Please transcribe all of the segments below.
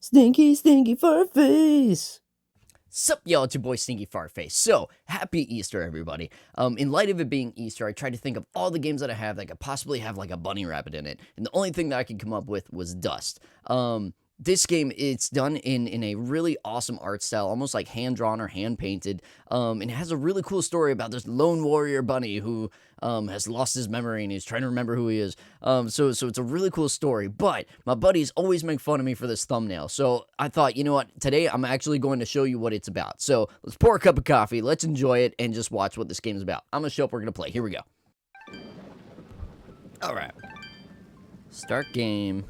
Stinky, stinky fur face. Sup, y'all? It's your boy Stinky Fartface. So, happy Easter, everybody. In light of it being Easter, I tried to think of all the games that I have that could possibly have like a bunny rabbit in it, and the only thing that I could come up with was Dust. This game, it's done in a really awesome art style, almost like hand drawn or hand painted. And it has a really cool story about this lone warrior bunny who has lost his memory and he's trying to remember who he is. So it's a really cool story. But my buddies always make fun of me for this thumbnail. So I thought, you know what? Today I'm actually going to show you what it's about. So let's pour a cup of coffee, let's enjoy it, and just watch what this game is about. I'm gonna show up. We're gonna play. Here we go. All right. Start game.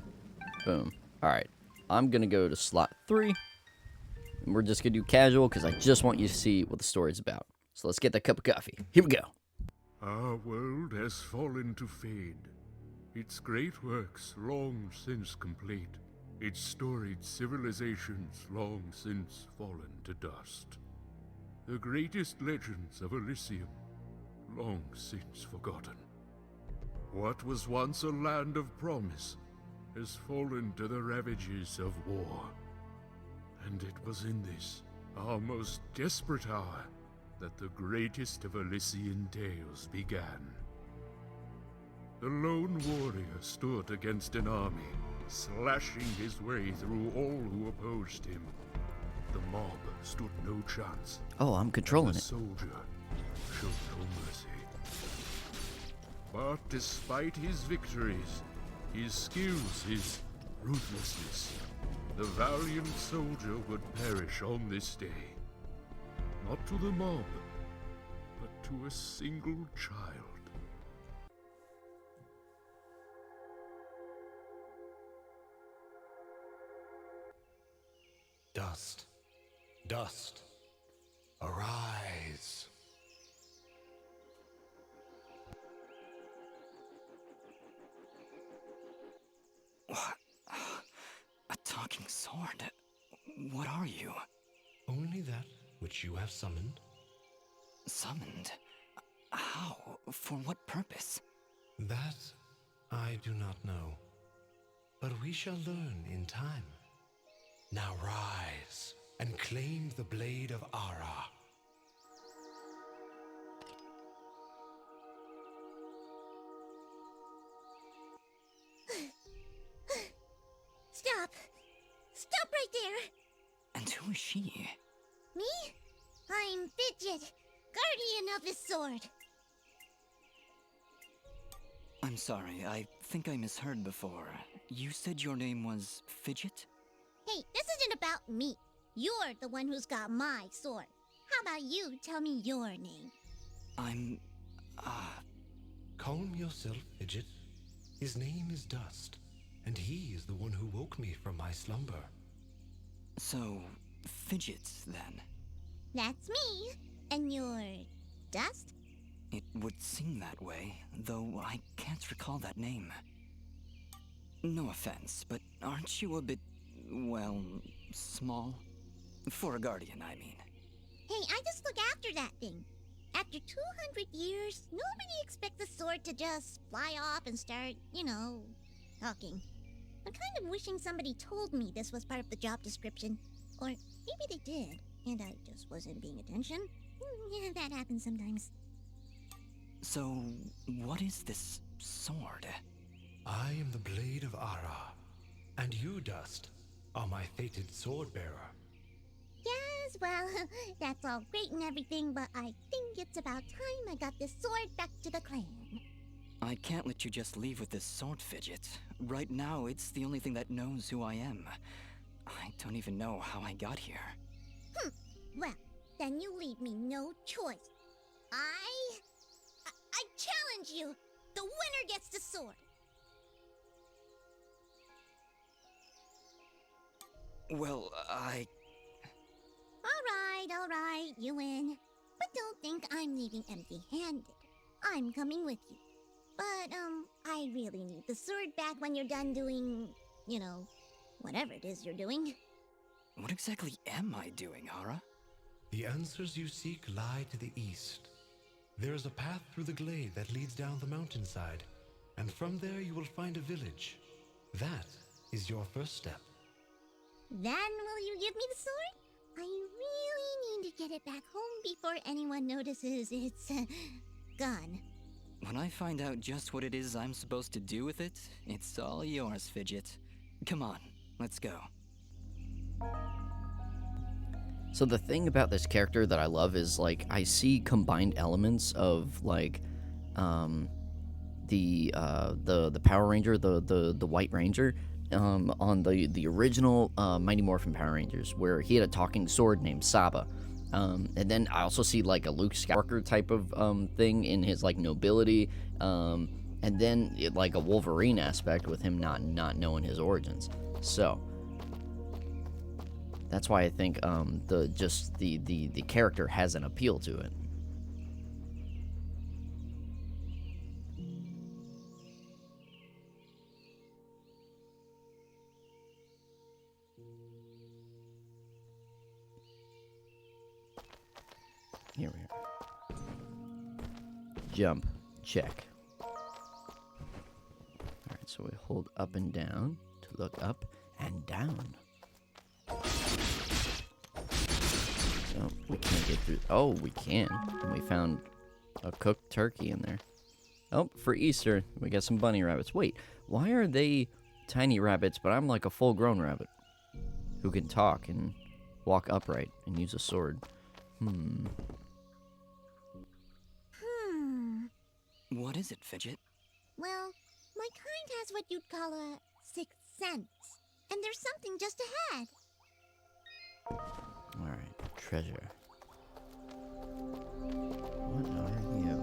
Boom. All right. I'm gonna go to slot 3. And we're just gonna do casual because I just want you to see what the story's about. So let's get that cup of coffee. Here we go. Our world has fallen to fade, its great works long since complete, its storied civilizations long since fallen to dust. The greatest legends of Elysium long since forgotten. What was once a land of promise has fallen to the ravages of war. And it was in this, our most desperate hour, that the greatest of Elysian tales began. The lone warrior stood against an army, slashing his way through all who opposed him. The mob stood no chance. Oh, I'm controlling The it. soldier showed no mercy. But despite his victories, his skills, his ruthlessness, the valiant soldier would perish on this day. Not to the mob, but to a single child. Dust, dust, arise. What? A talking sword? What are you? Only that which you have summoned. Summoned? How? For what purpose? That I do not know. But we shall learn in time. Now rise and claim the blade of Ara. Stop! Stop right there! And who is she? Me? I'm Fidget, guardian of this sword. I'm sorry, I think I misheard before. You said your name was Fidget? Hey, this isn't about me. You're the one who's got my sword. How about you tell me your name? I'm... Calm yourself, Fidget. His name is Dust, and he is the one who woke me from my slumber. So, Fidgets, then? That's me. And you're Dust? It would seem that way, though I can't recall that name. No offense, but aren't you a bit, well, small? For a guardian, I mean. Hey, I just look after that thing. After 200 years, nobody expects a sword to just fly off and start, talking. I'm kind of wishing somebody told me this was part of the job description. Or maybe they did, and I just wasn't paying attention. Yeah, that happens sometimes. So, what is this sword? I am the blade of Ara, and you, Dust, are my fated sword bearer. Yes, well, that's all great and everything, but I think it's about time I got this sword back to the clan. I can't let you just leave with this sword, Fidget. Right now, it's the only thing that knows who I am. I don't even know how I got here. Well, then you leave me no choice. I challenge you! The winner gets the sword! Well, Alright, you win. But don't think I'm leaving empty-handed. I'm coming with you. But, I really need the sword back when you're done doing, whatever it is you're doing. What exactly am I doing, Ara? The answers you seek lie to the east. There is a path through the glade that leads down the mountainside, and from there you will find a village. That is your first step. Then will you give me the sword? I really need to get it back home before anyone notices it's gone. When I find out just what it is I'm supposed to do with it, it's all yours, Fidget. Come on, let's go. So the thing about this character that I love is, like, I see combined elements of, like, the Power Ranger, the White Ranger, on the original Mighty Morphin Power Rangers, where he had a talking sword named Saba. And then I also see, like, a Luke Skywalker type of thing in his, like, nobility, and then like a Wolverine aspect with him not knowing his origins. So that's why I think the character has an appeal to it. Here we are. Jump. Check. Alright, so we hold up and down to look up and down. So we can't get through. Oh, we can. And we found a cooked turkey in there. Oh, for Easter, we got some bunny rabbits. Wait, why are they tiny rabbits, but I'm like a full-grown rabbit who can talk and walk upright and use a sword? What is it, Fidget? Well, my kind has what you'd call a sixth sense. And there's something just ahead. Alright, treasure. What are you?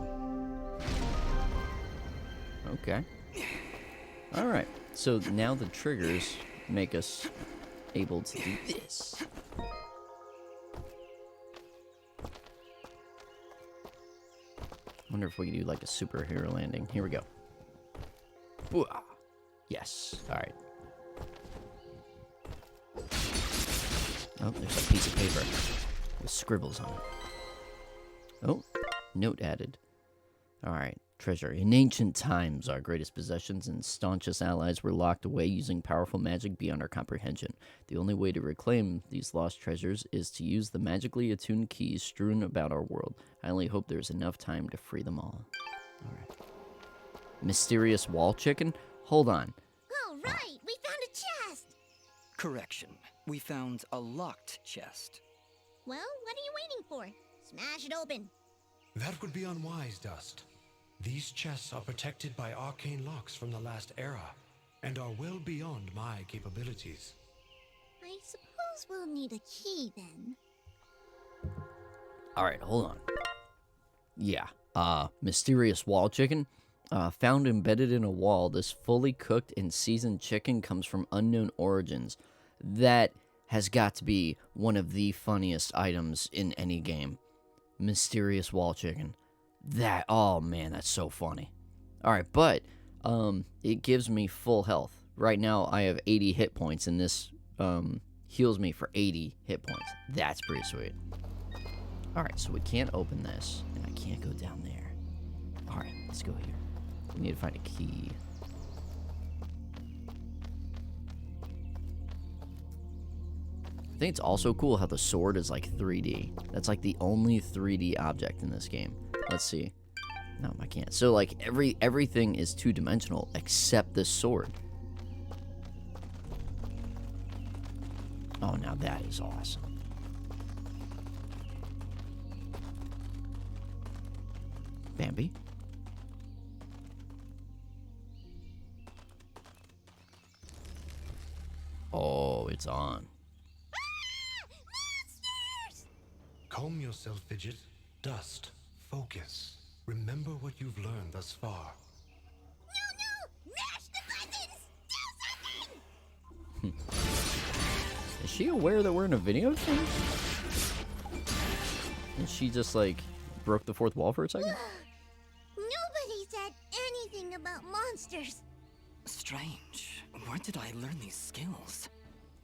Okay. Alright, so now the triggers make us able to do this. Wonder if we can do like a superhero landing. Here we go. Booah. Yes. Alright. Oh, there's a piece of paper with scribbles on it. Oh, note added. Alright, treasure. In ancient times, our greatest possessions and staunchest allies were locked away using powerful magic beyond our comprehension. The only way to reclaim these lost treasures is to use the magically attuned keys strewn about our world. I only hope there's enough time to free them all. Alright. Mysterious wall chicken? Hold on. All right, we found a chest. Correction. We found a locked chest. Well, what are you waiting for? Smash it open. That would be unwise, Dust. These chests are protected by arcane locks from the last era, and are well beyond my capabilities. I suppose we'll need a key then. Alright, hold on. Yeah, mysterious wall chicken. Found embedded in a wall, this fully cooked and seasoned chicken comes from unknown origins. That has got to be one of the funniest items in any game. Mysterious wall chicken. That, oh man, that's so funny. Alright, but, it gives me full health. Right now, I have 80 hit points, and this, heals me for 80 hit points. That's pretty sweet. Alright, so we can't open this, and I can't go down there. Alright, let's go here. We need to find a key. I think it's also cool how the sword is like 3D. That's like the only 3D object in this game. Let's see. No, I can't. So like everything is two-dimensional except this sword. Oh, now that is awesome. Bambi? Oh, it's on. Calm yourself, Fidget. Dust. Focus. Remember what you've learned thus far. No! Mash the buttons! Do something! Is she aware that we're in a video game? And she just like broke the fourth wall for a second? Nobody said anything about monsters. Strange. Where did I learn these skills?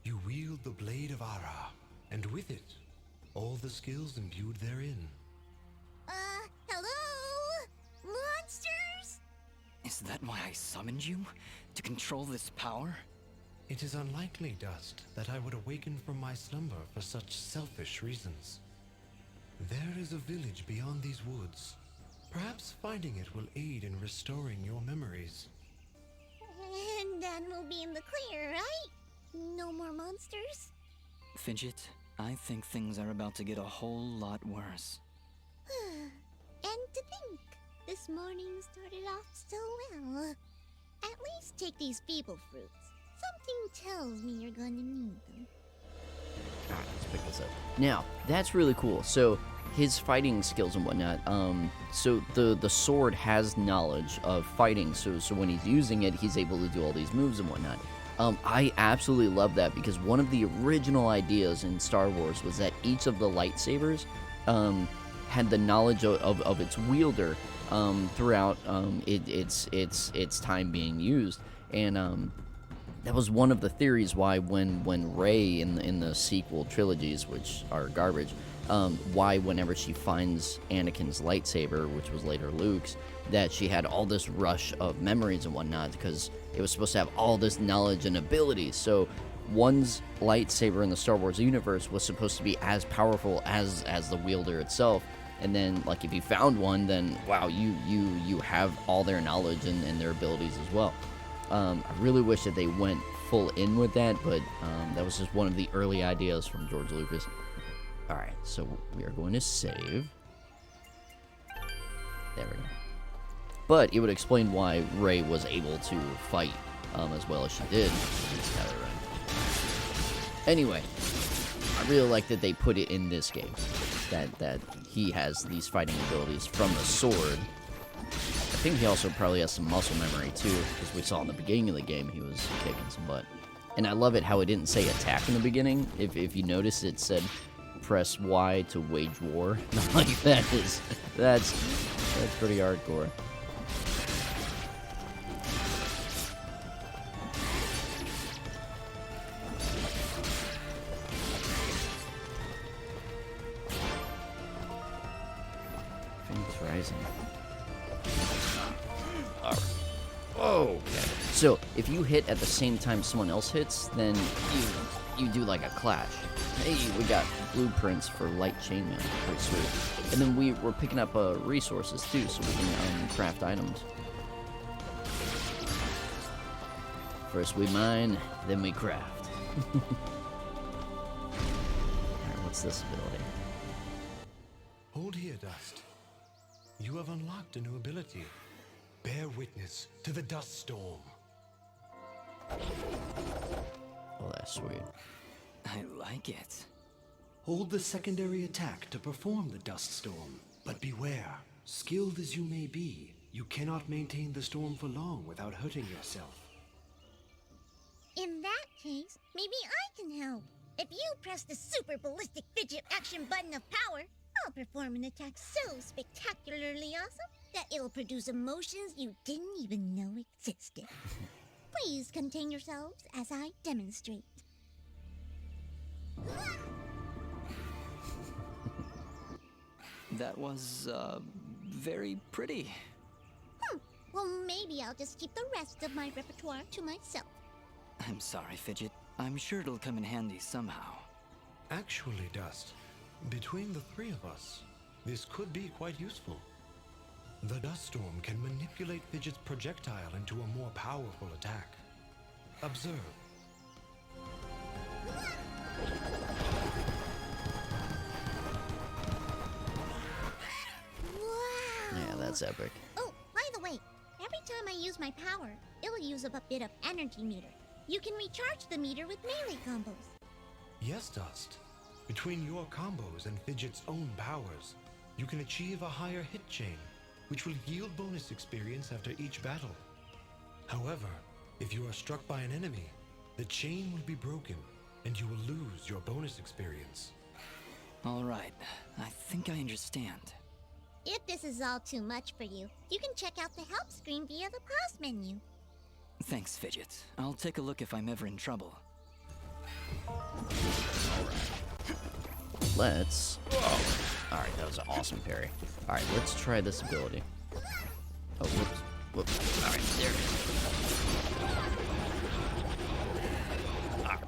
You wield the Blade of Ara, and with it, all the skills imbued therein. Hello? Monsters? Is that why I summoned you? To control this power? It is unlikely, Dust, that I would awaken from my slumber for such selfish reasons. There is a village beyond these woods. Perhaps finding it will aid in restoring your memories. And then we'll be in the clear, right? No more monsters? Fidget, I think things are about to get a whole lot worse. And to think, this morning started off so well. At least take these feeble fruits. Something tells me you're gonna need them. Alright, let's pick this up. Now, that's really cool. So, his fighting skills and whatnot, so the sword has knowledge of fighting, so when he's using it, he's able to do all these moves and whatnot. I absolutely love that, because one of the original ideas in Star Wars was that each of the lightsabers had the knowledge of its wielder throughout its time being used, and that was one of the theories why when Rey in the sequel trilogies, which are garbage, why whenever she finds Anakin's lightsaber, which was later Luke's, that she had all this rush of memories and whatnot, because it was supposed to have all this knowledge and abilities. So one's lightsaber in the Star Wars universe was supposed to be as powerful as the wielder itself. And then, like, if you found one, then wow, you have all their knowledge and their abilities as well. I really wish that they went full in with that, but that was just one of the early ideas from George Lucas. Alright, so we are going to save. There we go. But it would explain why Rey was able to fight as well as she did. Anyway, I really like that they put it in this game, that he has these fighting abilities from the sword. I think he also probably has some muscle memory too, because we saw in the beginning of the game he was kicking some butt. And I love it how it didn't say attack in the beginning. If you notice, it said press Y to wage war. Like that's pretty hardcore. Phoenix Rising. Oh, okay. So if you hit at the same time someone else hits, then you do like a clash. Hey, we got blueprints for light chainmail. Pretty sweet. And then we're picking up resources too, so we can craft items. First we mine, then we craft. Alright, what's this ability? Hold here, Dust. You have unlocked a new ability. Bear witness to the dust storm. Oh, that's sweet. I like it. Hold the secondary attack to perform the dust storm. But beware, skilled as you may be, you cannot maintain the storm for long without hurting yourself. In that case, maybe I can help. If you press the super ballistic fidget action button of power, I'll perform an attack so spectacularly awesome that it'll produce emotions you didn't even know existed. Please contain yourselves as I demonstrate. That was, very pretty. Well, maybe I'll just keep the rest of my repertoire to myself. I'm sorry, Fidget. I'm sure it'll come in handy somehow. Actually, Dust, between the three of us, this could be quite useful. The dust storm can manipulate Fidget's projectile into a more powerful attack. Observe. Wow! Yeah, that's epic. Oh, by the way, every time I use my power, it'll use up a bit of energy meter. You can recharge the meter with melee combos. Yes, Dust. Between your combos and Fidget's own powers, you can achieve a higher hit chain, which will yield bonus experience after each battle. However, if you are struck by an enemy, the chain will be broken, and you will lose your bonus experience. All right, I think I understand. If this is all too much for you, you can check out the help screen via the pause menu. Thanks, Fidget. I'll take a look if I'm ever in trouble. Let's... Alright, that was an awesome parry. Alright, let's try this ability. Oh, whoops. Whoops. Alright, there it is.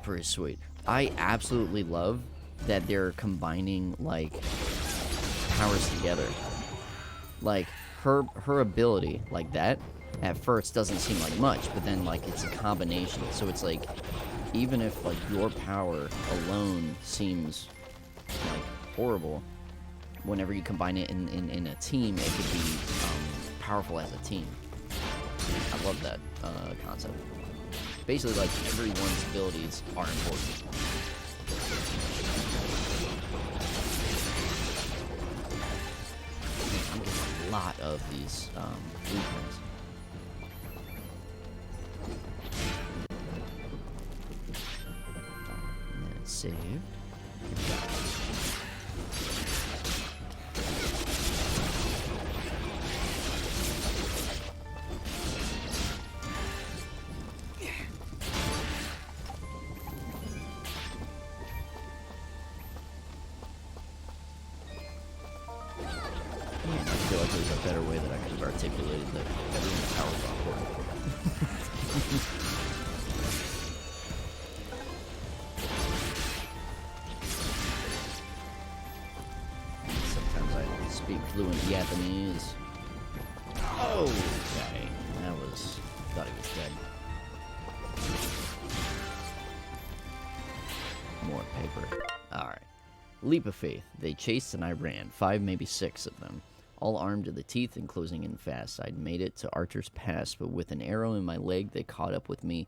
pretty sweet. I absolutely love that they're combining, like, powers together. Like, her ability, like that, at first doesn't seem like much, but then, like, it's a combination. So it's like, even if, like, your power alone seems, like, horrible, whenever you combine it in a team, it could be powerful as a team. I love that concept. Basically, like, everyone's abilities are important. I'm getting a lot of these blueprints. And then it's saved. I feel like there's a better way that I could have articulated that everyone's power is important. Sometimes I speak fluent Japanese. Oh, okay. That was... thought he was dead. More paper. Alright. Leap of faith. They chased and I ran. 5, maybe 6 of them. All armed to the teeth and closing in fast. I'd made it to Archer's Pass, but with an arrow in my leg, they caught up with me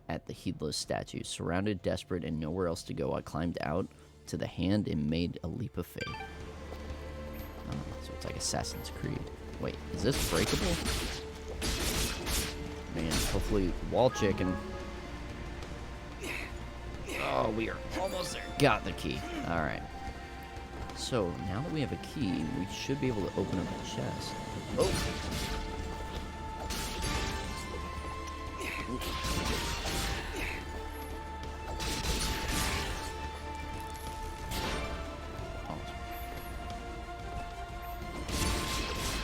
at the heedless statue. Surrounded, desperate, and nowhere else to go, I climbed out to the hand and made a leap of faith. Oh, so it's like Assassin's Creed. Wait, is this breakable? Man, hopefully wall chicken. Oh, we are almost there. Got the key. Alright. So, now that we have a key, we should be able to open up a chest. Oh!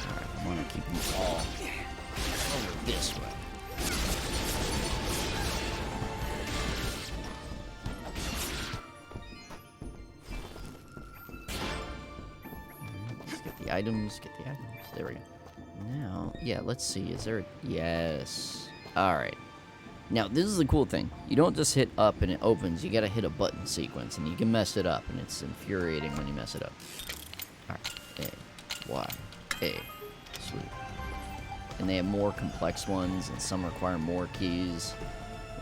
Alright, I want to keep them all over this way. Items, get the items. There we go. Now, yeah, let's see. Is there a... Yes. Alright. Now, this is the cool thing. You don't just hit up and it opens. You gotta hit a button sequence, and you can mess it up, and it's infuriating when you mess it up. Alright. A. Y. A. Sweet. And they have more complex ones, and some require more keys.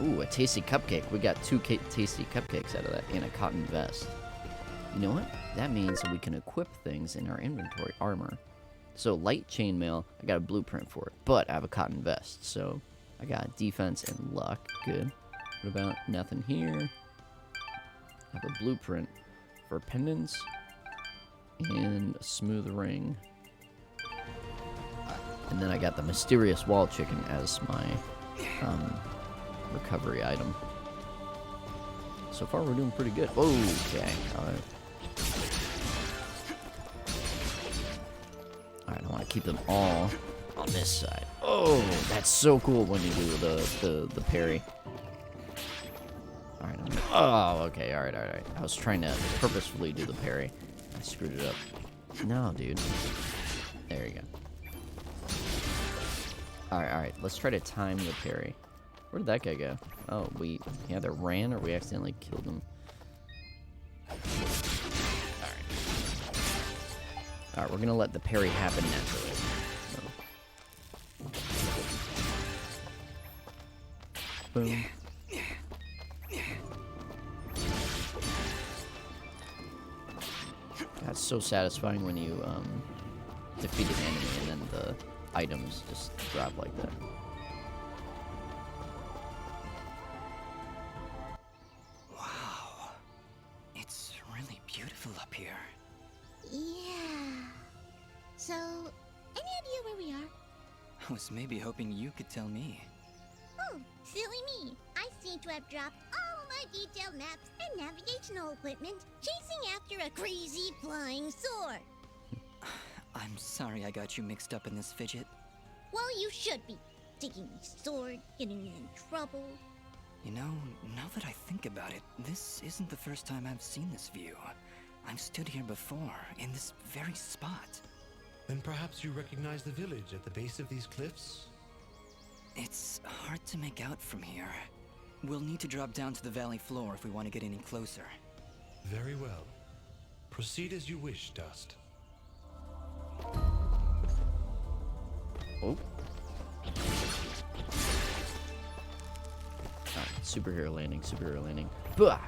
Ooh, a tasty cupcake. We got 2 tasty cupcakes out of that, and a cotton vest. You know what? That means that we can equip things in our inventory armor. So light chainmail, I got a blueprint for it, but I have a cotton vest, so I got defense and luck. Good. What about nothing here? I have a blueprint for pendants and a smooth ring. And then I got the mysterious wall chicken as my recovery item. So far we're doing pretty good. Okay, alright. Alright, I want to keep them all on this side. Oh, that's so cool when you do the parry. Alright, oh, okay, alright. I was trying to purposefully do the parry. I screwed it up. No, dude. There you go. Alright, let's try to time the parry. Where did that guy go? Oh, we either ran or we accidentally killed him. Alright, we're gonna let the parry happen naturally. So. Boom. That's so satisfying when you defeat an enemy and then the items just drop like that. Wow. It's really beautiful up here. Yeah. So, any idea where we are? I was maybe hoping you could tell me. Oh, silly me. I seem to have dropped all my detailed maps and navigational equipment chasing after a crazy flying sword. I'm sorry I got you mixed up in this fidget. Well, you should be. Taking my sword, getting me in trouble. You know, now that I think about it, this isn't the first time I've seen this view. I've stood here before, in this very spot. Then perhaps you recognize the village at the base of these cliffs? It's hard to make out from here. We'll need to drop down to the valley floor if we want to get any closer. Very well. Proceed as you wish, Dust. Oh. Superhero landing, superhero landing. Bah!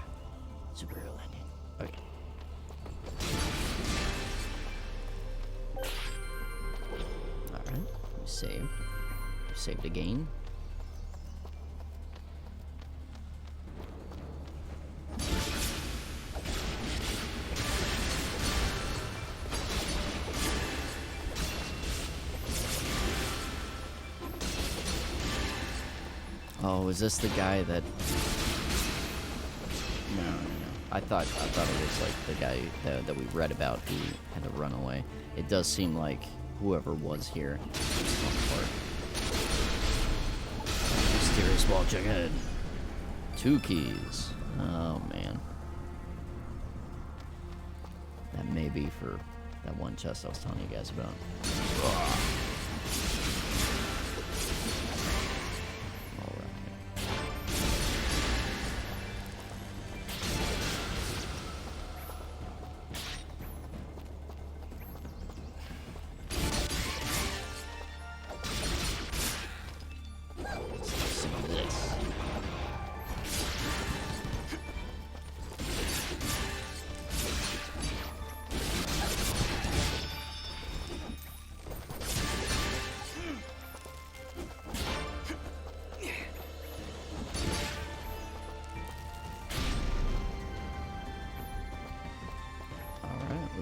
Superhero landing. Okay. Alright, we saved. We saved again. Oh, is this the guy that... No. I thought it was like the guy that we read about who had to run away. It does seem like whoever was here. Mysterious wall, check ahead. 2 keys. Oh man. That may be for that one chest I was telling you guys about. Ugh.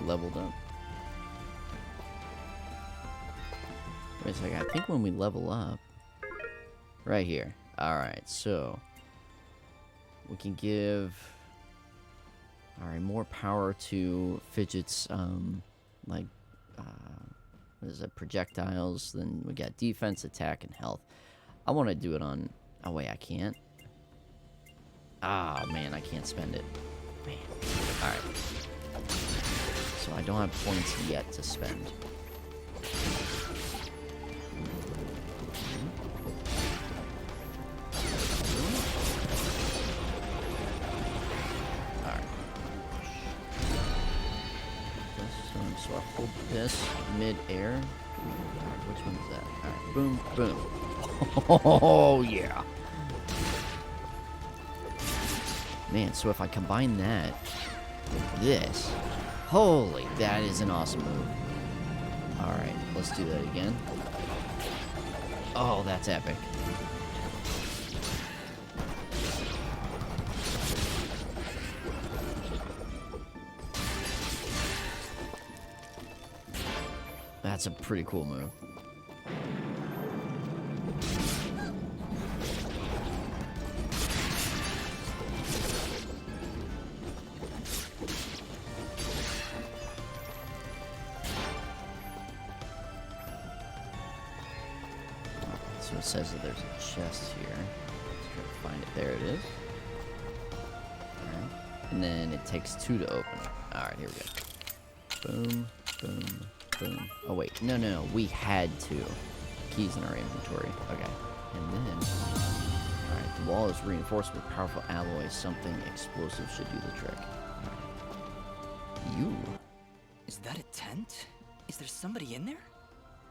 Leveled up. Wait a second, I think when we level up... Right here. Alright, so... We can give... Alright, more power to Fidget's, what is it, projectiles. Then we got defense, attack, and health. I want to do it on... Oh, wait, I can't? Ah, man, I can't spend it. Man. Alright. So I don't have points yet to spend. Alright. So I hold this mid-air. Which one is that? Alright, boom, boom. Oh, yeah. Man, so if I combine that with this... Holy, that is an awesome move. Alright, let's do that again. Oh, that's epic. That's a pretty cool move. So it says that there's a chest here. Let's try to find it. There it is. Alright. And then it takes 2 to open it. Alright, here we go. Boom, boom, boom. Oh wait, no. We had 2 keys in our inventory. Okay. And then... Alright, the wall is reinforced with powerful alloys. Something explosive should do the trick. You. Is that a tent? Is there somebody in there?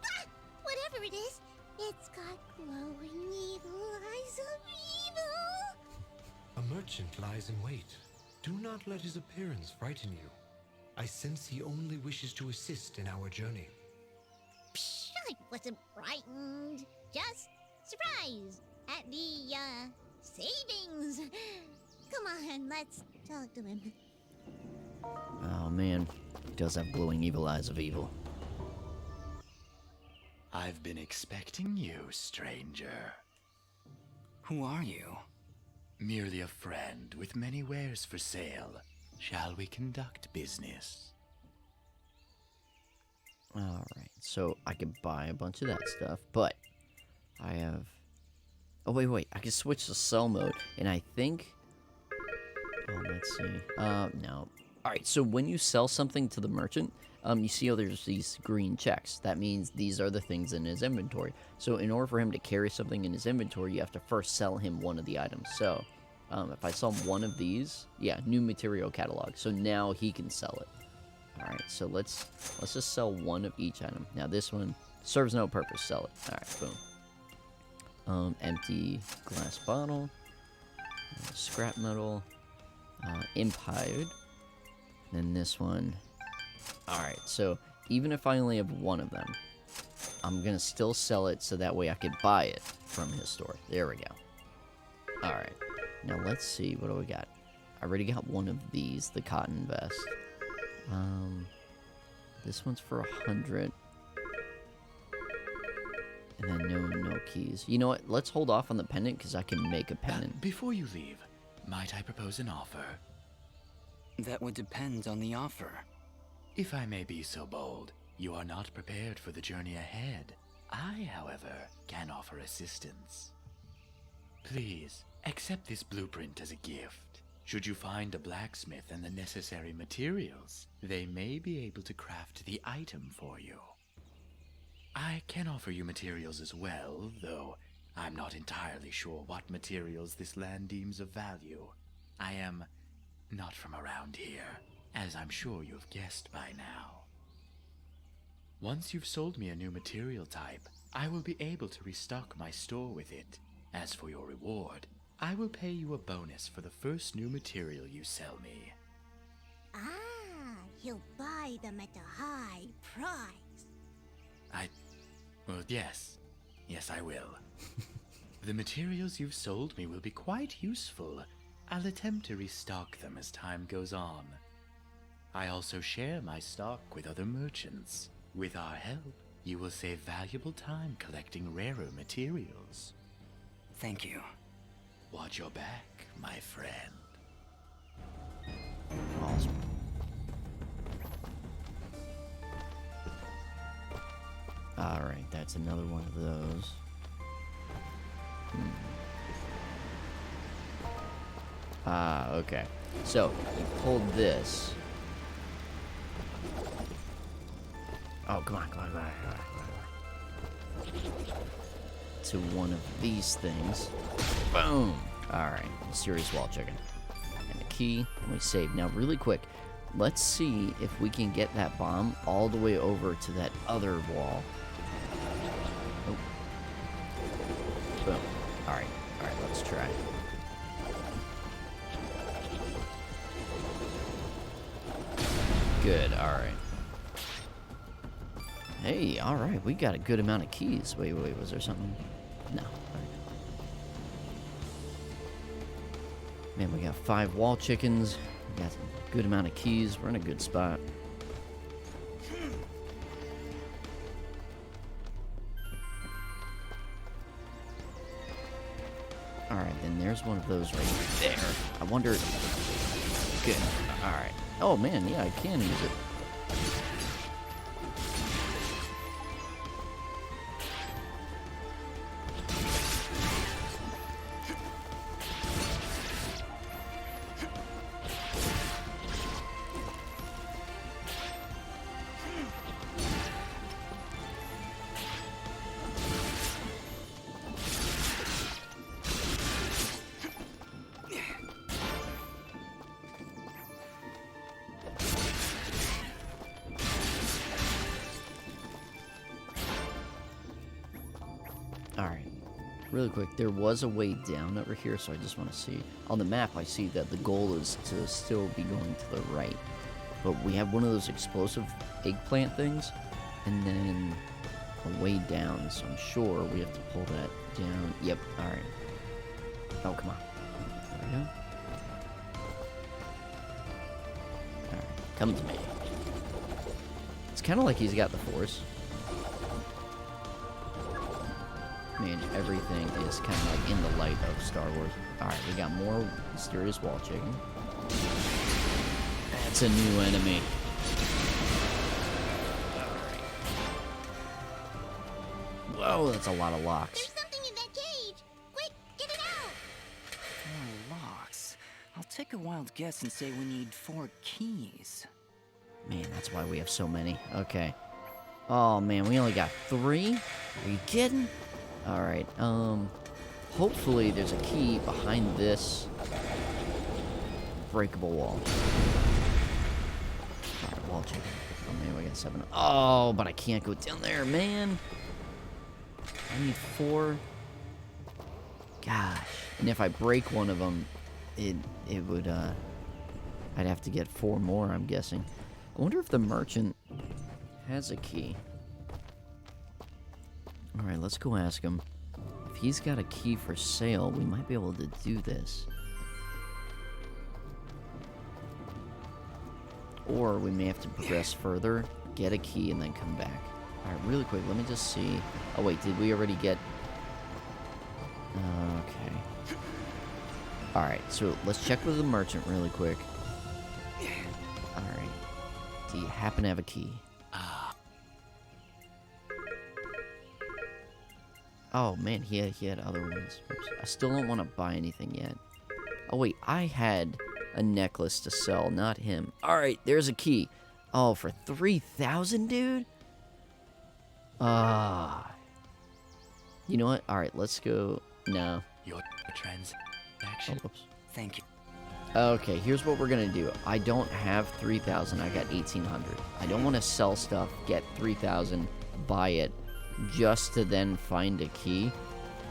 Ah, whatever it is, it's got glowing evil eyes of evil. A merchant lies in wait. Do not let his appearance frighten you. I sense he only wishes to assist in our journey. Psh, I wasn't frightened. Just surprised at the, savings. Come on, let's talk to him. Oh man, he does have glowing evil eyes of evil. I've been expecting you, stranger. Who are you? Merely a friend with many wares for sale. Shall we conduct business? Alright, so I could buy a bunch of that stuff, but I have Oh, wait. I can switch to sell mode. And I think... Oh, let's see. No. Alright, so when you sell something to the merchant, you see how there's these green checks. That means these are the things in his inventory. So in order for him to carry something in his inventory, you have to first sell him one of the items. So, if I sell him one of these, yeah, new material catalog. So now he can sell it. Alright, so let's just sell one of each item. Now this one serves no purpose, sell it. Alright, boom. Empty glass bottle. Scrap metal. Impired. Then this one. Alright, so even if I only have one of them, I'm gonna still sell it so that way I could buy it from his store. There we go. Alright, now let's see, what do we got? I already got one of these, the cotton vest. This one's for 100. And then no keys. You know what, let's hold off on the pendant because I can make a pendant. Before you leave, might I propose an offer? That would depend on the offer. If I may be so bold, you are not prepared for the journey ahead. I, however, can offer assistance. Please, accept this blueprint as a gift. Should you find a blacksmith and the necessary materials, they may be able to craft the item for you. I can offer you materials as well, though I'm not entirely sure what materials this land deems of value. I am not from around here, as I'm sure you've guessed by now. Once you've sold me a new material type, I will be able to restock my store with it. As for your reward, I will pay you a bonus for the first new material you sell me. Ah, he'll buy them at a high price. Well, yes. Yes, I will. The materials you've sold me will be quite useful. I'll attempt to restock them as time goes on. I also share my stock with other merchants. With our help, you will save valuable time collecting rarer materials. Thank you. Watch your back, my friend. Awesome. Alright, that's another one of those. Okay. So, you pulled this. Oh, come on. To one of these things. Boom! Alright, mysterious wall chicken. And a key, and we save. Now, really quick, let's see if we can get that bomb all the way over to that other wall. Oh. Boom. Alright, let's try. Good, alright. Hey, alright, we got a good amount of keys. Wait, was there something? No. Man, we got 5 wall chickens. We got a good amount of keys. We're in a good spot. Alright, then there's one of those right there. I wonder... Good. Alright. Oh, man, yeah, I can use it. Alright, really quick, there was a way down over here, so I just want to see. On the map, I see that the goal is to still be going to the right. But we have one of those explosive eggplant things, and then a way down, so I'm sure we have to pull that down. Yep, alright. Oh, come on. There we go. Alright, come to me. It's kind of like he's got the force. Man, everything is kind of like in the light of Star Wars. Alright, we got more mysterious wall chicken. That's a new enemy. Alright. Whoa, that's a lot of locks. There's something in that cage. Quick, take a wild guess and say we need 4 keys. Man, that's why we have so many. Okay. Oh, man, we only got 3? Are you kidding? Alright, hopefully there's a key behind this breakable wall. Alright, wall check. Oh, man, we got 7. Oh, but I can't go down there, man. I need 4. Gosh. And if I break one of them, it would, I'd have to get 4 more, I'm guessing. I wonder if the merchant has a key. Alright, let's go ask him. If he's got a key for sale, we might be able to do this. Or we may have to progress further, get a key, and then come back. Alright, really quick, let me just see. Oh wait, did we already get... Okay. Alright, so let's check with the merchant really quick. Alright. Do you happen to have a key? Oh man, he had other ones. Oops. I still don't want to buy anything yet. Oh wait, I had a necklace to sell, not him. Alright, there's a key. Oh, for 3,000, dude? You know what? Alright, let's go. No. Your Oh, transaction. whoops. Thank you. Okay, here's what we're gonna do. I don't have 3,000, I got 1,800. I don't want to sell stuff, get 3,000, buy it, just to then find a key.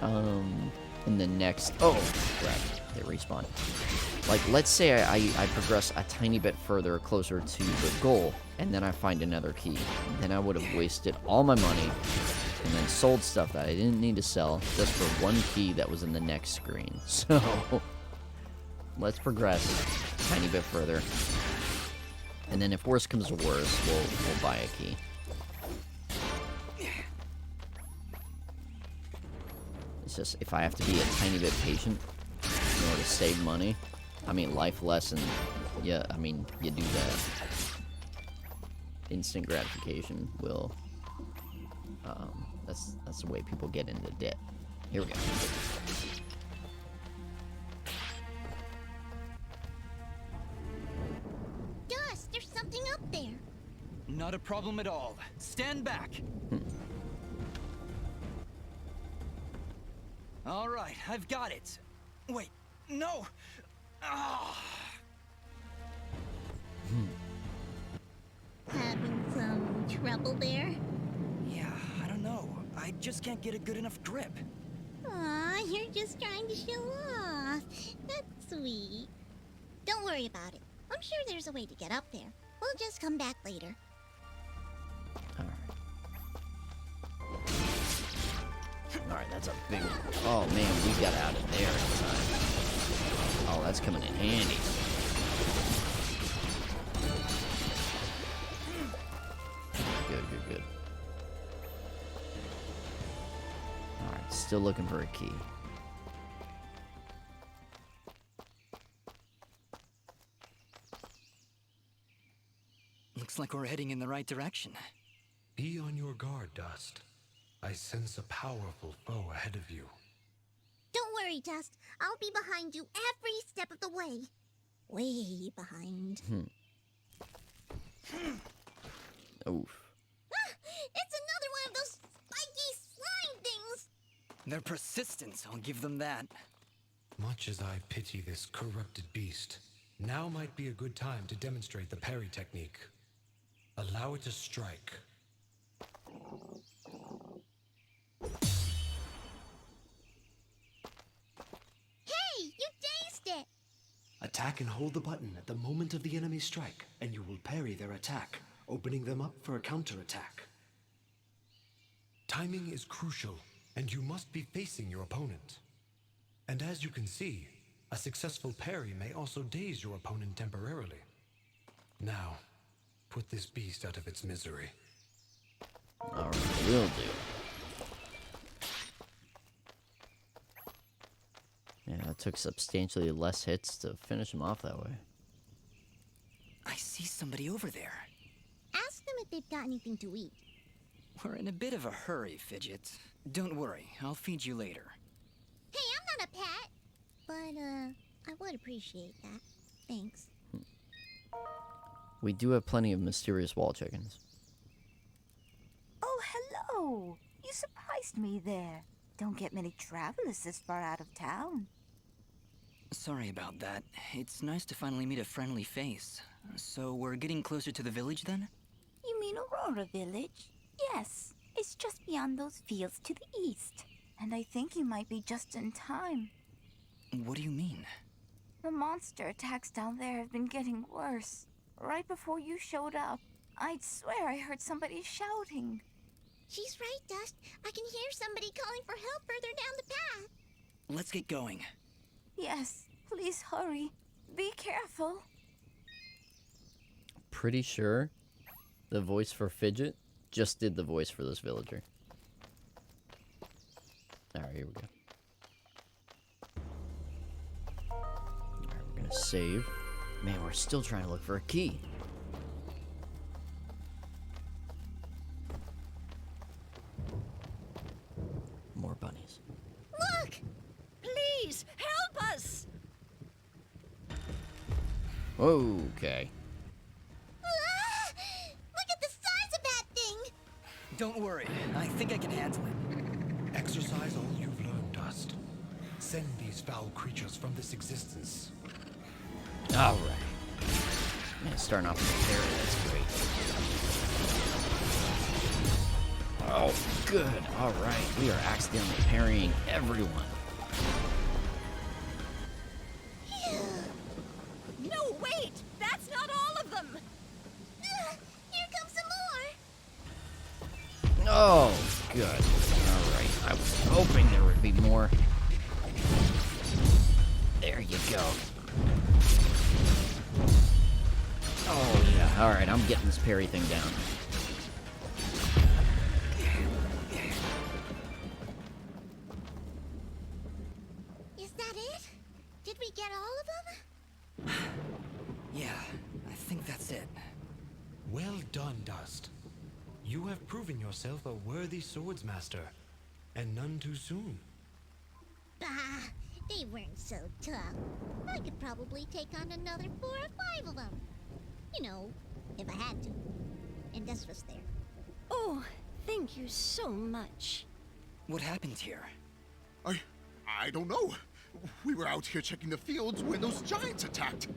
In the next... Oh, crap. They respawn. Like, let's say I progress a tiny bit further, closer to the goal, and then I find another key. Then I would have wasted all my money, and then sold stuff that I didn't need to sell, just for one key that was in the next screen. So... let's progress a tiny bit further. And then if worse comes to worse, we'll buy a key. It's just, if I have to be a tiny bit patient in order to save money, I mean, life lesson, yeah, I mean, you do that. Instant gratification will, that's the way people get into debt. Here we go. Dust, there's something up there. Not a problem at all. Stand back. All right, I've got it. Wait, no. Ah. Having some trouble there? Yeah, I don't know. I just can't get a good enough grip. Aw, you're just trying to show off. That's sweet. Don't worry about it. I'm sure there's a way to get up there. We'll just come back later. Alright, that's a big one. Oh man, we got out of there in time. Oh, that's coming in handy. Good. Alright, still looking for a key. Looks like we're heading in the right direction. Be on your guard, Dust. I sense a powerful foe ahead of you. Don't worry, Dust. I'll be behind you every step of the way. Way behind. Oof. Ah, it's another one of those spiky slime things! Their persistence, I'll give them that. Much as I pity this corrupted beast, now might be a good time to demonstrate the parry technique. Allow it to strike. Hey, you dazed it! Attack and hold the button at the moment of the enemy's strike, and you will parry their attack, opening them up for a counterattack. Timing is crucial, and you must be facing your opponent. And as you can see, a successful parry may also daze your opponent temporarily. Now, put this beast out of its misery. Alright, will do. Yeah, it took substantially less hits to finish him off that way. I see somebody over there. Ask them if they've got anything to eat. We're in a bit of a hurry, Fidget. Don't worry, I'll feed you later. Hey, I'm not a pet! But, I would appreciate that. thanks. We do have plenty of mysterious wall chickens. Oh, hello! You surprised me there. Don't get many travelers this far out of town. Sorry about that. It's nice to finally meet a friendly face. So we're getting closer to the village then? You mean Aurora Village? Yes, it's just beyond those fields to the east. And I think you might be just in time. What do you mean? The monster attacks down there have been getting worse. Right before you showed up, I'd swear I heard somebody shouting. She's right, Dust. I can hear somebody calling for help further down the path. Let's get going. Yes, please hurry. Be careful. Pretty sure the voice for Fidget just did the voice for this villager. Alright, here we go. Alright, we're gonna save. Man, we're still trying to look for a key. More bunnies. Look! Please, help us! Okay. Ah! Look at the size of that thing! Don't worry, I think I can handle it. Exercise all you've learned, Dust. Send these foul creatures from this existence. Alright. Man, starting off with a parry, that's great. Oh, good. Alright, we are accidentally parrying everyone. No, wait! That's not all of them! Here comes some more! Oh, good. Alright, I was hoping there would be more. There you go. Oh, yeah. Alright, I'm getting this parry thing down. Is that it? Did we get all of them? Yeah, I think that's it. Well done, Dust. You have proven yourself a worthy swordsmaster, and none too soon. Bah! They weren't so tough. I could probably take on another 4 or 5 of them. You know, if I had to. And Dust was there. Oh, thank you so much. What happened here? I don't know. We were out here checking the fields when those giants attacked.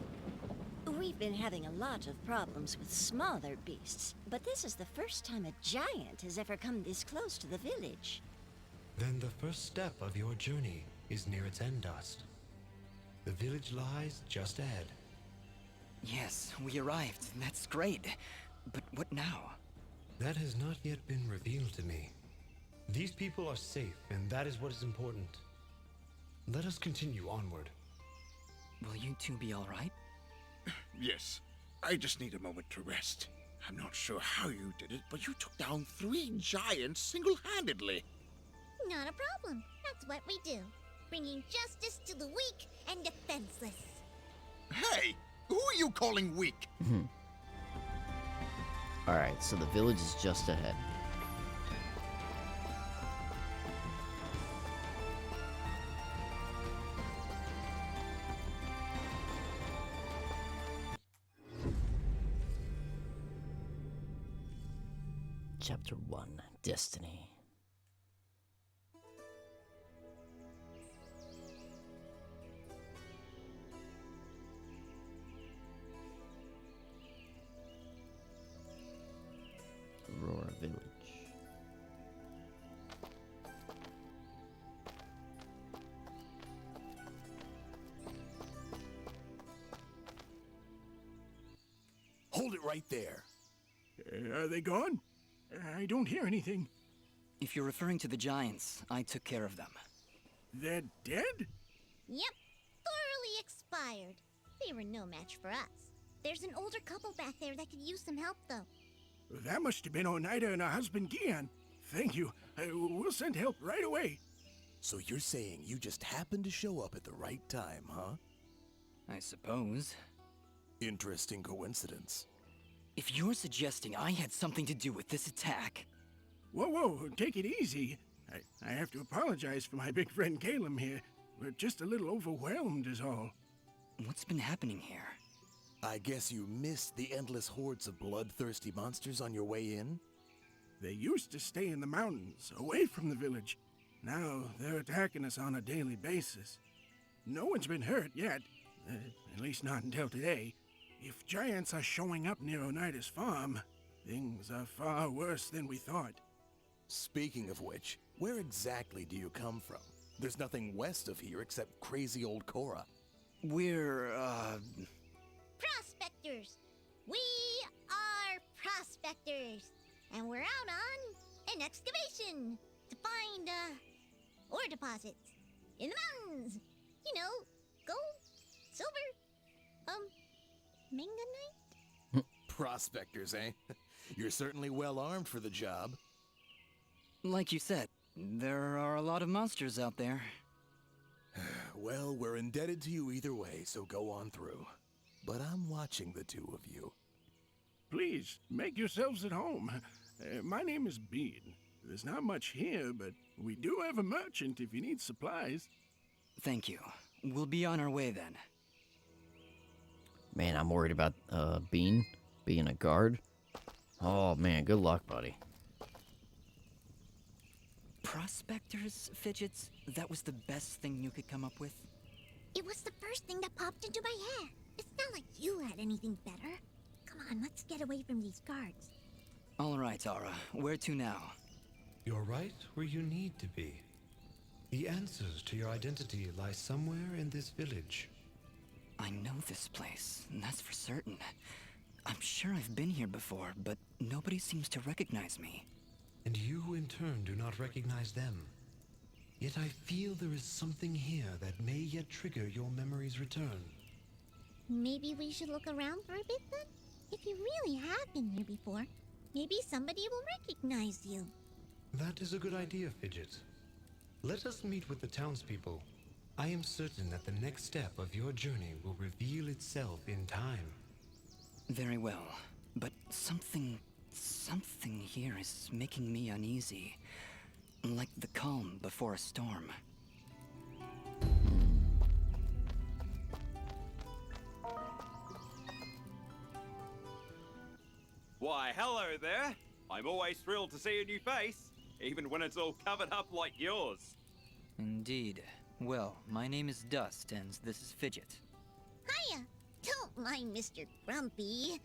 We've been having a lot of problems with smaller beasts, but this is the first time a giant has ever come this close to the village. Then the first step of your journey is near its end, Dust. The village lies just ahead. Yes, we arrived. That's great. But what now? That has not yet been revealed to me. These people are safe, and that is what is important. Let us continue onward. Will you two be all right? Yes, I just need a moment to rest. I'm not sure how you did it, but you took down 3 giants single-handedly. Not a problem. That's what we do. Bringing justice to the weak and defenseless. Hey, who are you calling weak? Alright, so the village is just ahead. Chapter 1, Destiny. Aurora Village. Hold it right there. Are they gone? I don't hear anything. If you're referring to the giants, I took care of them. They're dead? Yep, thoroughly expired. They were no match for us. There's an older couple back there that could use some help, though. That must have been Oneida and her husband Gian. Thank you. We'll send help right away. So you're saying you just happened to show up at the right time, huh? I suppose. Interesting coincidence. If you're suggesting I had something to do with this attack... Whoa, take it easy. I have to apologize for my big friend Caleb here. We're just a little overwhelmed is all. What's been happening here? I guess you missed the endless hordes of bloodthirsty monsters on your way in? They used to stay in the mountains, away from the village. Now they're attacking us on a daily basis. No one's been hurt yet, at least not until today. If giants are showing up near Oneida's farm, things are far worse than we thought. Speaking of which, where exactly do you come from? There's nothing west of here except crazy old Cora. We're, Prospectors! We are prospectors! And we're out on an excavation to find, ore deposits in the mountains. You know, gold, silver, manganite? Prospectors, eh? You're certainly well armed for the job. like you said, there are a lot of monsters out there. Well, we're indebted to you either way, so go on through. But I'm watching the two of you. Please, make yourselves at home. My name is Bean. There's not much here, but we do have a merchant if you need supplies. Thank you. We'll be on our way then. Man, I'm worried about Bean being a guard. Oh man, good luck, buddy. Prospectors, Fidgets? That was the best thing you could come up with? It was the first thing that popped into my head. It's not like you had anything better. Come on, let's get away from these guards. All right, Ara. Where to now? You're right where you need to be. The answers to your identity lie somewhere in this village. I know this place, that's for certain. I'm sure I've been here before, but nobody seems to recognize me. And you, in turn, do not recognize them. Yet I feel there is something here that may yet trigger your memory's return. Maybe we should look around for a bit then? If you really have been here before, maybe somebody will recognize you. That is a good idea, Fidget. Let us meet with the townspeople. I am certain that the next step of your journey will reveal itself in time. Very well, but something here is making me uneasy. Like the calm before a storm. Why, hello there. I'm always thrilled to see a new face, even when it's all covered up like yours. Indeed. Well, my name is Dust, and this is Fidget. Hiya! Don't mind Mr. Grumpy.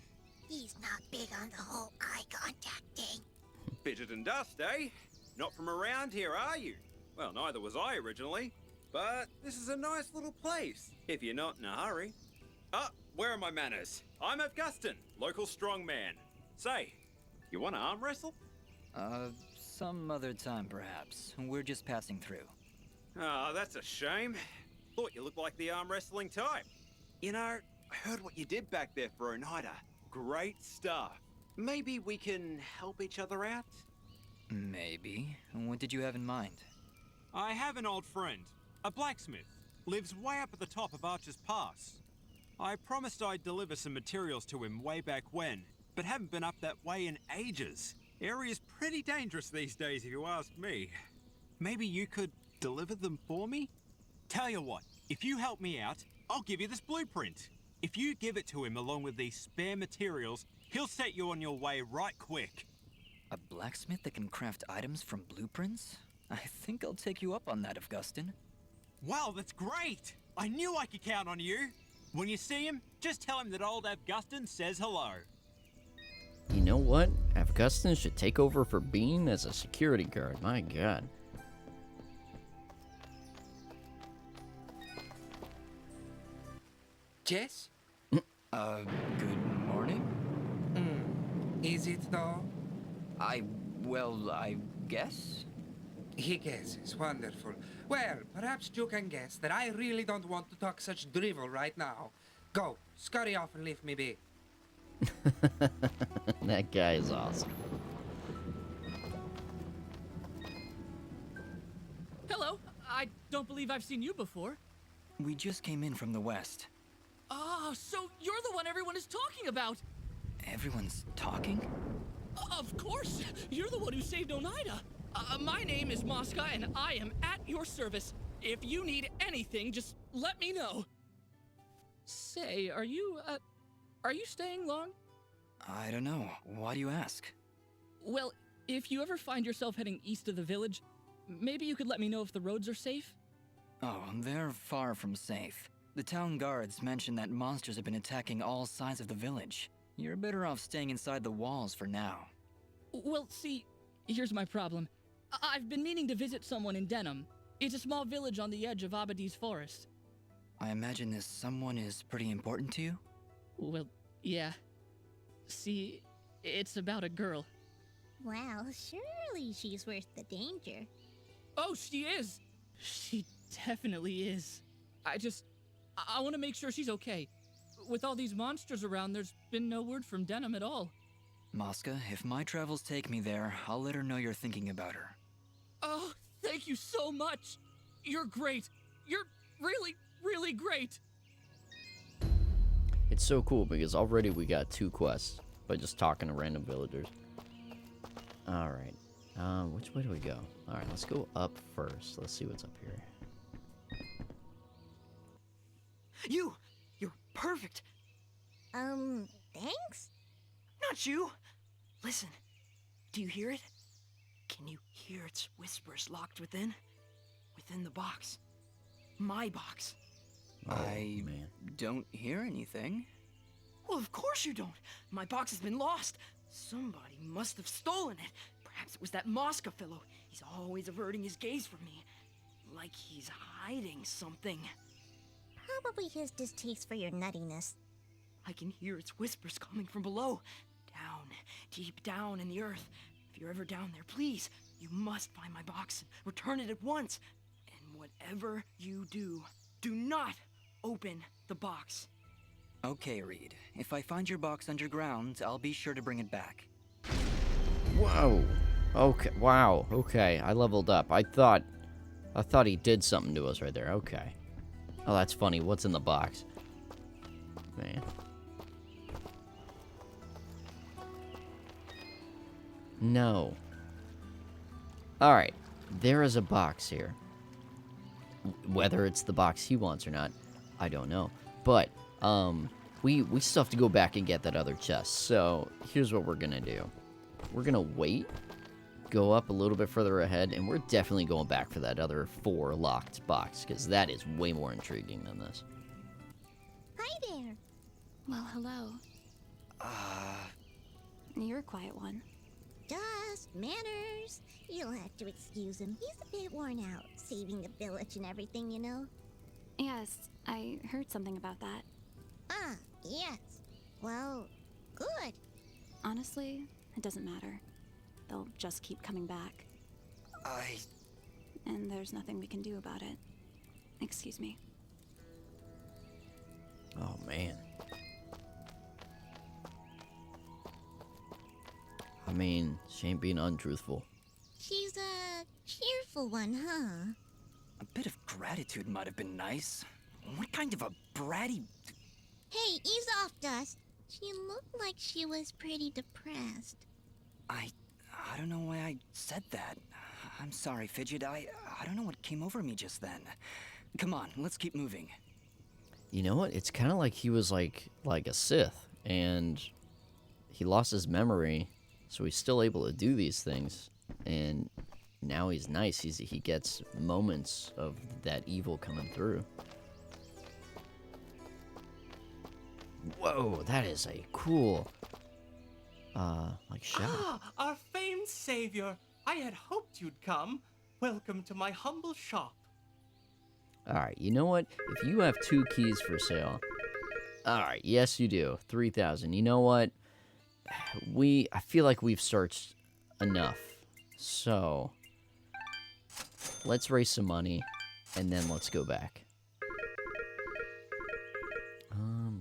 He's not big on the whole eye contact thing. Fidget and Dust, eh? Not from around here, are you? Well, neither was I originally. But this is a nice little place, if you're not in a hurry. Ah, where are my manners? I'm Augustin, local strongman. Say, you want to arm wrestle? Some other time perhaps. We're just passing through. Ah, that's a shame. Thought you looked like the arm wrestling type. You know, I heard what you did back there for Oneida. Great stuff. Maybe we can help each other out? Maybe. What did you have in mind? I have an old friend, a blacksmith. Lives way up at the top of Archer's Pass. I promised I'd deliver some materials to him way back when, but haven't been up that way in ages. Area's pretty dangerous these days if you ask me. Maybe you could deliver them for me? Tell you what, if you help me out, I'll give you this blueprint. If you give it to him along with these spare materials, he'll set you on your way right quick. A blacksmith that can craft items from blueprints? I think I'll take you up on that, Augustin. Wow, that's great! I knew I could count on you. When you see him, just tell him that old Augustin says hello. You know what? Augustin should take over for Bean as a security guard. My god. Yes? Good morning? Is it though? I guess? He guesses. Wonderful. Well, perhaps you can guess that I really don't want to talk such drivel right now. Go, scurry off and leave me be. That guy is awesome. Hello. I don't believe I've seen you before. We just came in from the west. Oh, so you're the one everyone is talking about. Everyone's talking? Of course. You're the one who saved Oneida. My name is Mosca, and I am at your service. If you need anything, just let me know. Say, are you Are you staying long? I don't know. Why do you ask? Well, if you ever find yourself heading east of the village, maybe you could let me know if the roads are safe? Oh, they're far from safe. The town guards mentioned that monsters have been attacking all sides of the village. You're better off staying inside the walls for now. Well, see, here's my problem. I've been meaning to visit someone in Denham. It's a small village on the edge of Abadi's forest. I imagine this someone is pretty important to you? Well, yeah. See, it's about a girl. Well, surely she's worth the danger. Oh, she is! She definitely is. I want to make sure she's okay. With all these monsters around, there's been no word from Denham at all. Mosca, if my travels take me there, I'll let her know you're thinking about her. Oh, thank you so much! You're great! You're really, really great! It's so cool because already we got 2 quests by just talking to random villagers. Alright. Which way do we go? Alright, let's go up first. Let's see what's up here. You're perfect. Thanks? Not you. Listen, do you hear it? Can you hear its whispers locked within? Within the box. My box. I don't hear anything. Well, of course you don't. My box has been lost. Somebody must have stolen it. Perhaps it was that Mosca fellow. He's always averting his gaze from me. Like he's hiding something. Probably his distaste for your nuttiness. I can hear its whispers coming from below. Down, deep down in the earth. If you're ever down there, please, you must find my box and return it at once. And whatever you do, do not open the box. Okay, Reed. If I find your box underground, I'll be sure to bring it back. Whoa. Okay. Wow. Okay. I leveled up. I thought he did something to us right there. Okay. Oh, that's funny. What's in the box? Man. No. Alright. There is a box here. Whether it's the box he wants or not, I don't know. But, we still have to go back and get that other chest. So, here's what we're gonna do. We're gonna wait, go up a little bit further ahead, and we're definitely going back for that other 4 locked box, because that is way more intriguing than this. Hi there. Well, hello. You're a quiet one. Dust, manners. You'll have to excuse him. He's a bit worn out, saving the village and everything, you know? Yes, I heard something about that. Ah, yes. Well, good. Honestly, it doesn't matter. They'll just keep coming back. And there's nothing we can do about it. Excuse me. Oh, man. I mean, she ain't being untruthful. She's a cheerful one, huh? A bit of gratitude might have been nice. What kind of a bratty... Hey, ease off, Dust. She looked like she was pretty depressed. I don't know why I said that. I'm sorry, Fidget. I don't know what came over me just then. Come on, let's keep moving. You know what? It's kind of like he was like a Sith, and he lost his memory, so he's still able to do these things, and now he's nice. He gets moments of that evil coming through. Whoa, that is a cool, like shot. Ah, our famed savior. I had hoped you'd come. Welcome to my humble shop. Alright, you know what? If you have 2 keys for sale... Alright, yes you do. 3,000. You know what? I feel like we've searched enough. So... let's raise some money, and then let's go back.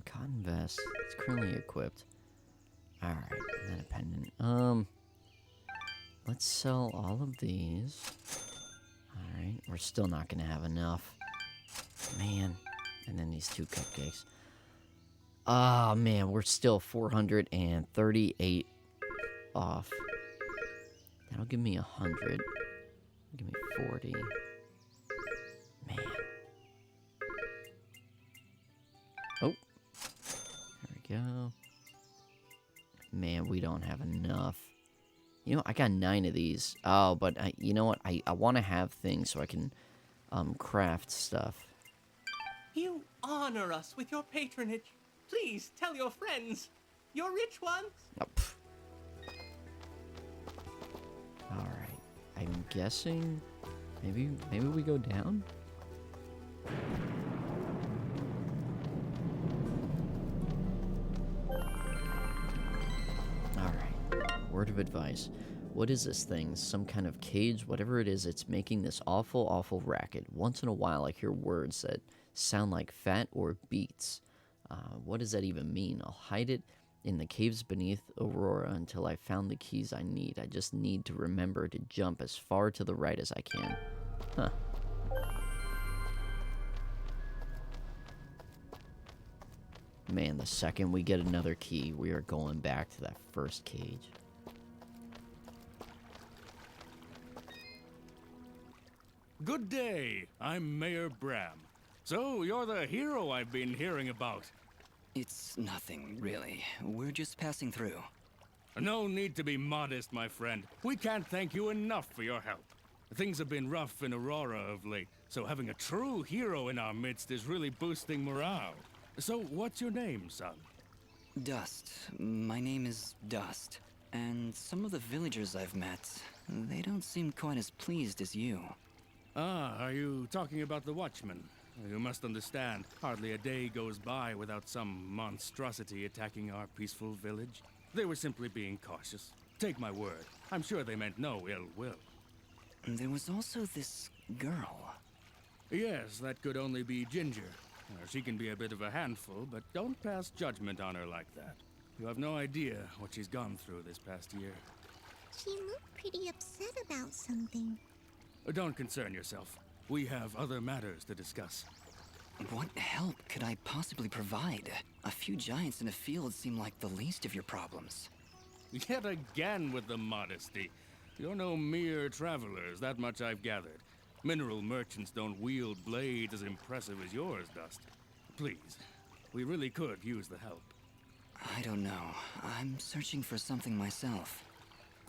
Cotton vest. It's currently equipped. Alright, and then a pendant. Let's sell all of these. Alright, we're still not gonna have enough. Man. And then these 2 cupcakes. Ah, man, we're still 438 off. That'll give me 100. Give me 40. Man. Oh. There we go. Man, we don't have enough. You know, I got 9 of these. Oh, but you know what? I want to have things so I can craft stuff. You honor us with your patronage. Please tell your friends. Your rich ones. Oh, alright. I'm guessing maybe we go down? Alright. Word of advice. What is this thing? Some kind of cage? Whatever it is, it's making this awful, awful racket. Once in a while, I hear words that sound like fat or beats. What does that even mean? I'll hide it in the caves beneath Aurora until I found the keys I need. I just need to remember to jump as far to the right as I can. Huh. Man, the second we get another key, we are going back to that first cage. Good day. I'm Mayor Bram. So, you're the hero I've been hearing about. It's nothing, really. We're just passing through. No need to be modest, my friend. We can't thank you enough for your help. Things have been rough in Aurora of late, so having a true hero in our midst is really boosting morale. So, what's your name, son? Dust. My name is Dust. And some of the villagers I've met, they don't seem quite as pleased as you. Ah, are you talking about the Watchmen? You must understand, hardly a day goes by without some monstrosity attacking our peaceful village. They were simply being cautious. Take my word, I'm sure they meant no ill will. There was also this girl. Yes, that could only be Ginger. She can be a bit of a handful, but don't pass judgment on her like that. You have no idea what she's gone through this past year. She looked pretty upset about something. Don't concern yourself. We have other matters to discuss. What help could I possibly provide? A few giants in a field seem like the least of your problems. Yet again with the modesty. You're no mere travelers, that much I've gathered. Mineral merchants don't wield blades as impressive as yours, Dust. Please, we really could use the help. I don't know. I'm searching for something myself.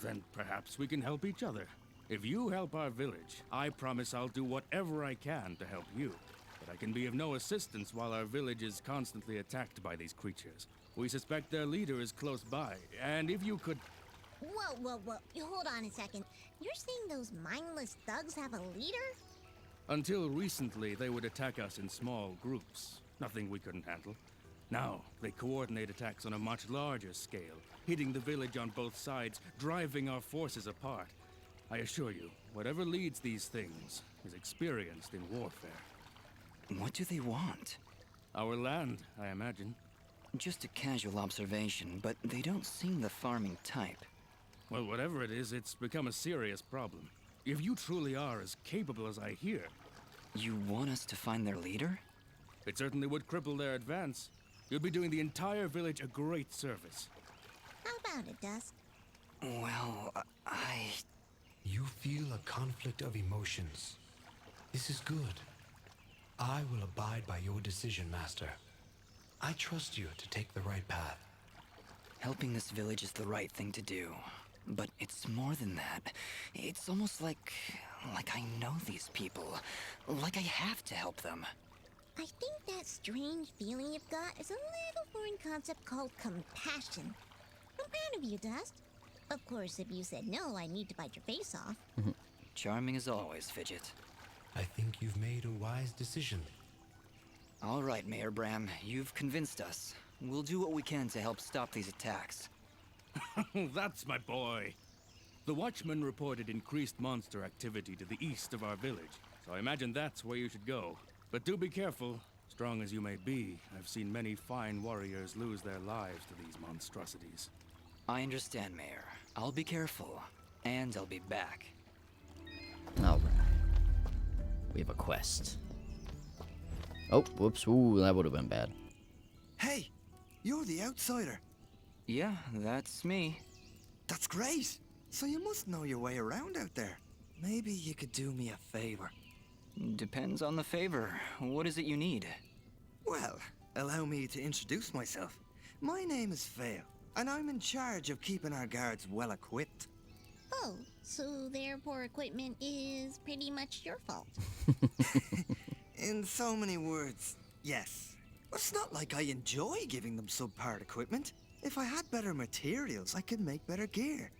Then perhaps we can help each other. If you help our village, I promise I'll do whatever I can to help you. But I can be of no assistance while our village is constantly attacked by these creatures. We suspect their leader is close by, and if you could... Whoa. Hold on a second. You're saying those mindless thugs have a leader? Until recently, they would attack us in small groups. Nothing we couldn't handle. Now, they coordinate attacks on a much larger scale, hitting the village on both sides, driving our forces apart. I assure you, whatever leads these things is experienced in warfare. What do they want? Our land, I imagine. Just a casual observation, but they don't seem the farming type. Well, whatever it is, it's become a serious problem. If you truly are as capable as I hear... You want us to find their leader? It certainly would cripple their advance. You'll be doing the entire village a great service. How about it, Dusk? Well, You feel a conflict of emotions. This is good. I will abide by your decision, Master. I trust you to take the right path. Helping this village is the right thing to do. But it's more than that. It's almost like I know these people. Like I have to help them. I think that strange feeling you've got is a little foreign concept called compassion. I'm proud of you, Dust. Of course, if you said no, I need to bite your face off. Charming as always, Fidget. I think you've made a wise decision. All right, Mayor Bram, you've convinced us. We'll do what we can to help stop these attacks. That's my boy. The Watchmen reported increased monster activity to the east of our village, so I imagine that's where you should go. But do be careful. Strong as you may be, I've seen many fine warriors lose their lives to these monstrosities. I understand, Mayor. I'll be careful, and I'll be back. Alright. We have a quest. Oh, whoops. Ooh, that would have been bad. Hey, you're the outsider. Yeah, that's me. That's great. So you must know your way around out there. Maybe you could do me a favor. Depends on the favor. What is it you need? Well, allow me to introduce myself. My name is Vale, and I'm in charge of keeping our guards well equipped. Oh, so their poor equipment is pretty much your fault. In so many words, yes. It's not like I enjoy giving them subpar equipment. If I had better materials, I could make better gear.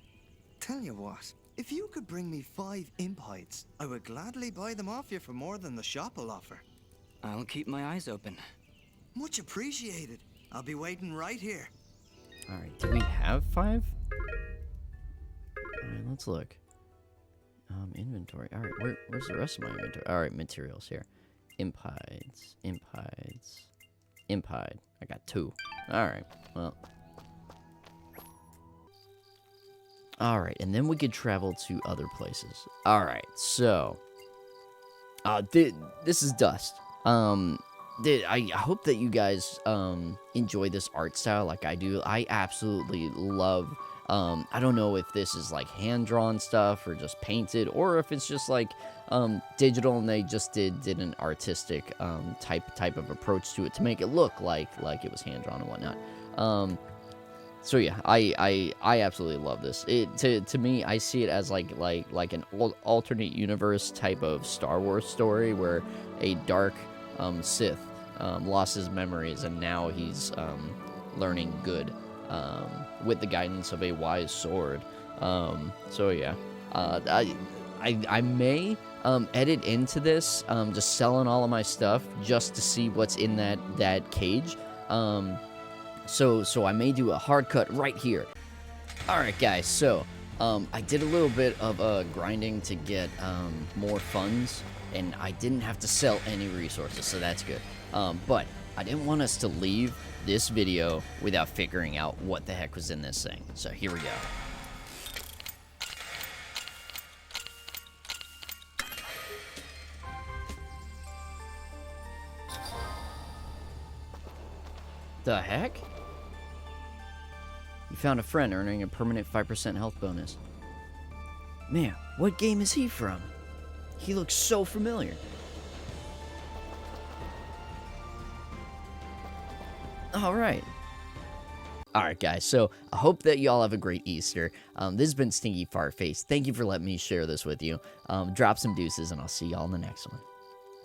Tell you what, if you could bring me 5 imp hides, I would gladly buy them off you for more than the shop will offer. I'll keep my eyes open. Much appreciated. I'll be waiting right here. Alright, do we have 5? Alright, let's look. Inventory. Alright, where's the rest of my inventory? Alright, materials here. Imp hides. Imp hides. Imp hide. I got 2. Alright, well. Alright, and then we could travel to other places. Alright, so. This is Dust. I hope that you guys enjoy this art style like I do. I absolutely love. I don't know if this is like hand-drawn stuff or just painted, or if it's just like digital and they just did an artistic type of approach to it to make it look like it was hand-drawn and whatnot. So yeah, I absolutely love this. To me, I see it as like an alternate universe type of Star Wars story where a dark Sith lost his memories and now he's learning good with the guidance of a wise sword. So yeah, I may edit into this, just selling all of my stuff just to see what's in that cage. So I may do a hard cut right here. Alright guys, so I did a little bit of grinding to get more funds, and I didn't have to sell any resources, so that's good. But I didn't want us to leave this video without figuring out what the heck was in this thing. So here we go. The heck? You found a friend earning a permanent 5% health bonus. Man, what game is he from? He looks so familiar. Alright. Alright guys, so I hope that y'all have a great Easter. This has been Stinky Fartface. Thank you for letting me share this with you. Drop some deuces and I'll see y'all in the next one.